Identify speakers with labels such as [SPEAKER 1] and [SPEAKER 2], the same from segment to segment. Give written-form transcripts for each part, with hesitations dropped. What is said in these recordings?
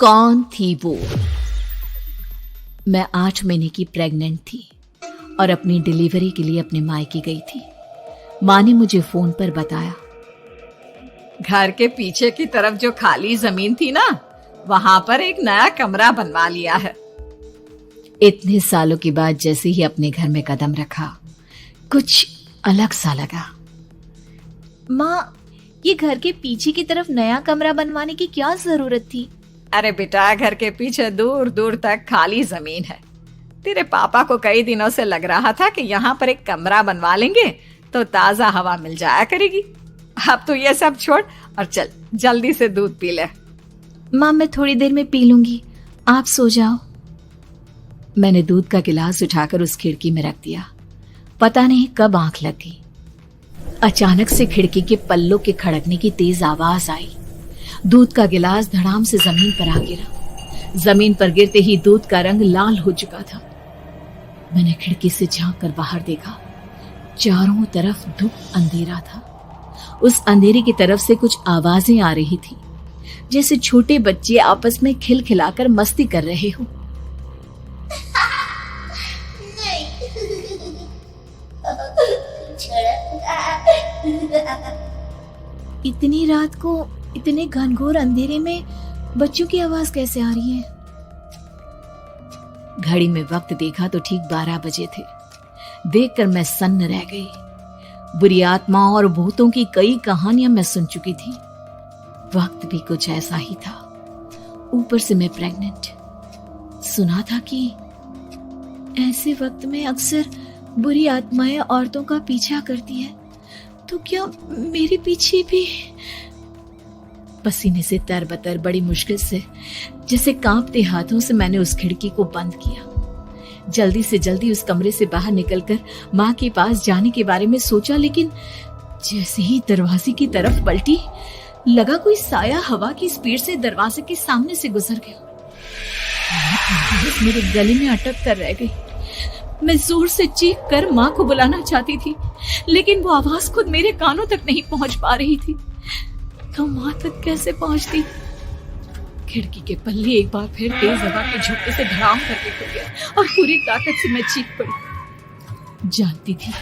[SPEAKER 1] कौन थी वो? मैं 8 महीने की प्रेग्नेंट थी और अपनी डिलीवरी के लिए अपने मायके गई थी। माँ ने मुझे फोन पर बताया,
[SPEAKER 2] घर के पीछे की तरफ जो खाली जमीन थी ना, वहां पर एक नया कमरा बनवा लिया है।
[SPEAKER 1] इतने सालों के बाद जैसे ही अपने घर में कदम रखा, कुछ अलग सा लगा।
[SPEAKER 3] माँ, ये घर के पीछे की तरफ नया कमरा बनवाने की क्या जरूरत थी?
[SPEAKER 2] अरे बेटा, घर के पीछे दूर दूर तक खाली जमीन है। तेरे पापा को कई दिनों से लग रहा था कि यहाँ पर एक कमरा बनवा लेंगे तो ताजा हवा मिल जाया करेगी। अब तो ये सब छोड़ और चल जल्दी से दूध पी ले।
[SPEAKER 3] माँ, मैं थोड़ी देर में पी लूंगी, आप सो जाओ।
[SPEAKER 1] मैंने दूध का गिलास उठाकर उस खिड़की में रख दिया। पता नहीं कब आंख लग गई। अचानक से खिड़की के पल्लों के खड़कने की तेज आवाज आई। दूध का गिलास धड़ाम से जमीन पर आ गिरा। जमीन पर गिरते ही दूध का रंग लाल हो चुका था। मैंने खिड़की से झांक कर बाहर देखा। चारों तरफ धूप अंधेरा था। उस अंधेरे की तरफ से कुछ आवाजें आ रही थी, जैसे छोटे बच्चे आपस में खिलखिलाकर मस्ती कर रहे हो।
[SPEAKER 3] इतनी रात को इतने घनघोर अंधेरे में बच्चों की आवाज कैसे आ रही है?
[SPEAKER 1] घड़ी में वक्त देखा तो ठीक 12 बजे थे। देखकर मैं सन्न रह गई। बुरी आत्माओं और भूतों की कई कहानियां मैं सुन चुकी थी। वक्त भी कुछ ऐसा ही था। ऊपर से मैं प्रेग्नेंट। सुना था कि ऐसे वक्त में अक्सर बुरी आत्माएं औरतों का पीछा करती है, तो क्या मेरे पीछे भी? पसीने से तरबतर बड़ी मुश्किल से, जैसे कांपते हाथों से मैंने उस खिड़की को बंद किया। जल्दी से जल्दी उस कमरे से बाहर निकलकर माँ के पास जाने के बारे में सोचा, लेकिन जैसे ही दरवाजे की तरफ पलटी, लगा कोई साया हवा की स्पीड से दरवाजे के सामने से गुजर गया। मेरे गले में अटक कर रह गई। मैं जोर से चीख कर माँ को बुलाना चाहती थी, लेकिन वो आवाज खुद मेरे कानों तक नहीं पहुंच पा रही थी। तो माँ तक कैसे पहुंचती? खिड़की के पल्ले एक बार फिर तेज हवा के झोंके से धड़ाम करके खुल गया और पूरी ताकत से मैं चीख पड़ी। जानती थी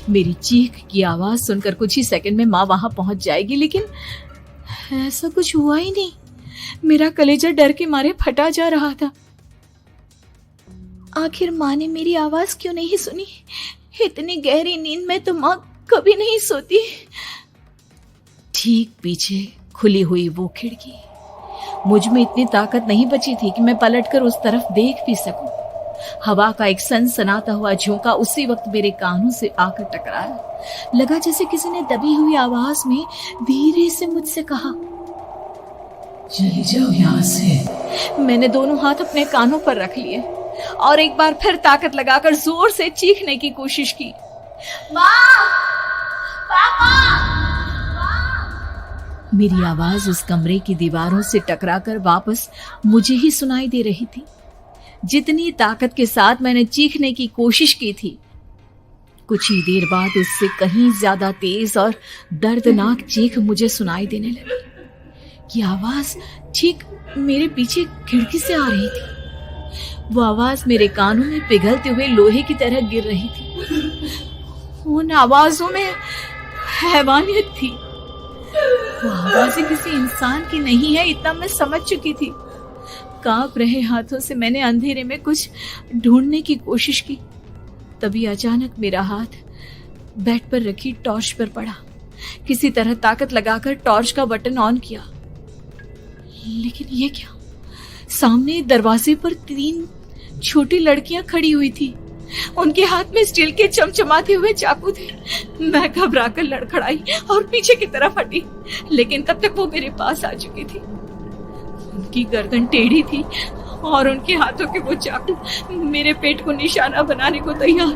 [SPEAKER 1] मेरी चीख की आवाज सुनकर कुछ ही सेकंड में माँ वहां पहुंच जाएगी, लेकिन ऐसा कुछ हुआ ही नहीं। मेरा कलेजा डर के मारे फटा जा रहा था।
[SPEAKER 3] आखिर माँ ने मेरी आवाज क्यों नहीं सुनी? इतनी गहरी नींद में तो माँ कभी नहीं सोती।
[SPEAKER 1] ठीक पीछे खुली हुई वो खिड़की। मुझ में इतनी ताकत नहीं बची थी कि मैं पलटकर उस तरफ देख भी सकूं। हवा का एक सनसनाता हुआ झोंका उसी वक्त मेरे कानों से आकर टकराया। लगा जैसे किसी ने दबी हुई आवाज में धीरे से मुझसे कहा,
[SPEAKER 4] चली जाओ यहाँ से।
[SPEAKER 1] मैंने दोनों हाथ अपने कानों पर रख लिए और एक बार फिर ताकत लगाकर जोर से चीखने की कोशिश की।
[SPEAKER 3] माँ! पापा!
[SPEAKER 1] मेरी आवाज उस कमरे की दीवारों से टकराकर वापस मुझे ही सुनाई दे रही थी। जितनी ताकत के साथ मैंने चीखने की कोशिश की थी, कुछ ही देर बाद उससे कहीं ज्यादा तेज और दर्दनाक चीख मुझे सुनाई देने लगी। ये आवाज ठीक मेरे पीछे खिड़की से आ रही थी। वो आवाज मेरे कानों में पिघलते हुए लोहे की तरह गिर रही थी। उन आवाजों में हैवानियत थी। वो आवाजें किसी इंसान की नहीं है, इतना मैं समझ चुकी थी। कांप रहे हाथों से मैंने अंधेरे में कुछ ढूंढने की कोशिश की। तभी अचानक मेरा हाथ बेड पर रखी टॉर्च पर पड़ा। किसी तरह ताकत लगाकर टॉर्च का बटन ऑन किया, लेकिन ये क्या? सामने दरवाजे पर 3 छोटी लड़कियां खड़ी हुई थी। उनके हाथ में स्टील के चमचमाते हुए चाकू थे। मैं घबराकर लड़खड़ाई और पीछे की तरफ हटी, लेकिन तब तक वो मेरे पास आ चुकी थी। उनकी गर्दन टेढ़ी थी और उनके हाथों के वो चाकू मेरे पेट को निशाना बनाने को तैयार।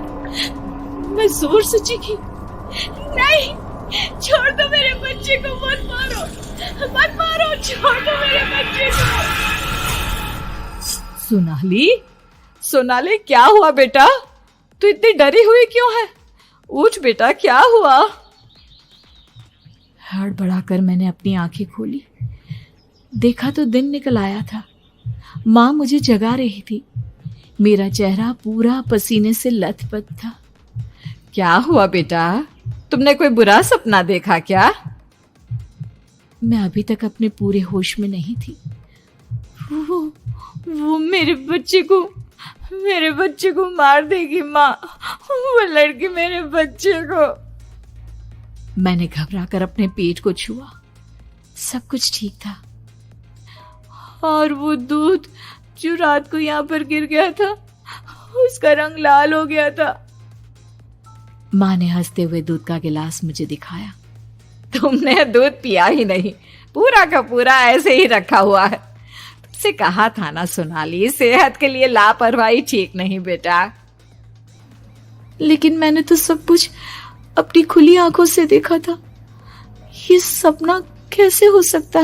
[SPEAKER 1] मैं जोर से चीखी, नहीं, छोड़ दो मेरे बच्चे को, मत मारो, मत मारो, छोड़ दो मेरे बच्चे को।
[SPEAKER 2] सोनाली, क्या हुआ बेटा? तू इतनी डरी हुई क्यों है? उठ बेटा, क्या हुआ?
[SPEAKER 1] हड़बड़ाकर मैंने अपनी आंखें खोली। देखा तो दिन निकल आया था। माँ मुझे जगा रही थी। मेरा चेहरा पूरा पसीने से लथपथ था।
[SPEAKER 2] क्या हुआ बेटा, तुमने कोई बुरा सपना देखा क्या?
[SPEAKER 1] मैं अभी तक अपने पूरे होश में नहीं थी।
[SPEAKER 3] वो मेरे बच्चे को मार देगी माँ। वो लड़की मेरे बच्चे को।
[SPEAKER 1] मैंने घबराकर अपने पेट को छुआ। सब कुछ ठीक था।
[SPEAKER 3] और वो दूध जो रात को यहाँ पर गिर गया था, उसका रंग लाल हो गया था।
[SPEAKER 1] माँ ने हंसते हुए दूध का गिलास मुझे दिखाया।
[SPEAKER 2] तुमने दूध पिया ही नहीं, पूरा का पूरा ऐसे ही रखा हुआ है। तुमसे कहा था ना सोनाली, सेहत के लिए लापरवाही ठीक नहीं बेटा।
[SPEAKER 3] लेकिन मैंने तो सब कुछ अपनी खुली आंखों से देखा था। ये सपना कैसे हो सकता है?